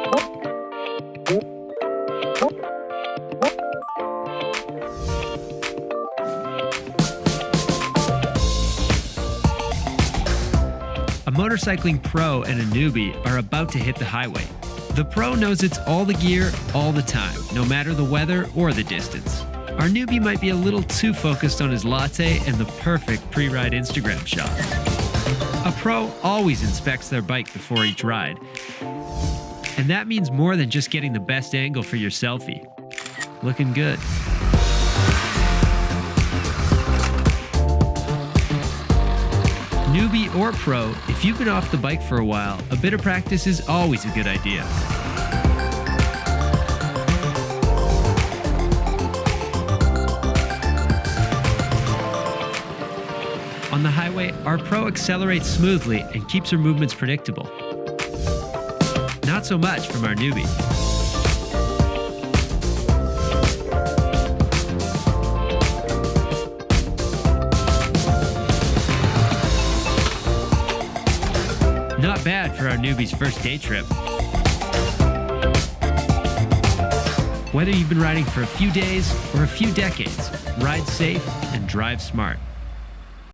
A motorcycling pro and a newbie are about to hit the highway. The pro knows it's all the gear, all the time, no matter the weather or the distance. Our newbie might be a little too focused on his latte and the perfect pre-ride Instagram shot. A pro always inspects their bike before each ride. And that means more than just getting the best angle for your selfie. Looking good. Newbie or pro, if you've been off the bike for a while, a bit of practice is always a good idea. On the highway, our pro accelerates smoothly and keeps her movements predictable. Not so much from our newbie. Not bad for our newbie's first day trip. Whether you've been riding for a few days or a few decades, ride safe and drive smart.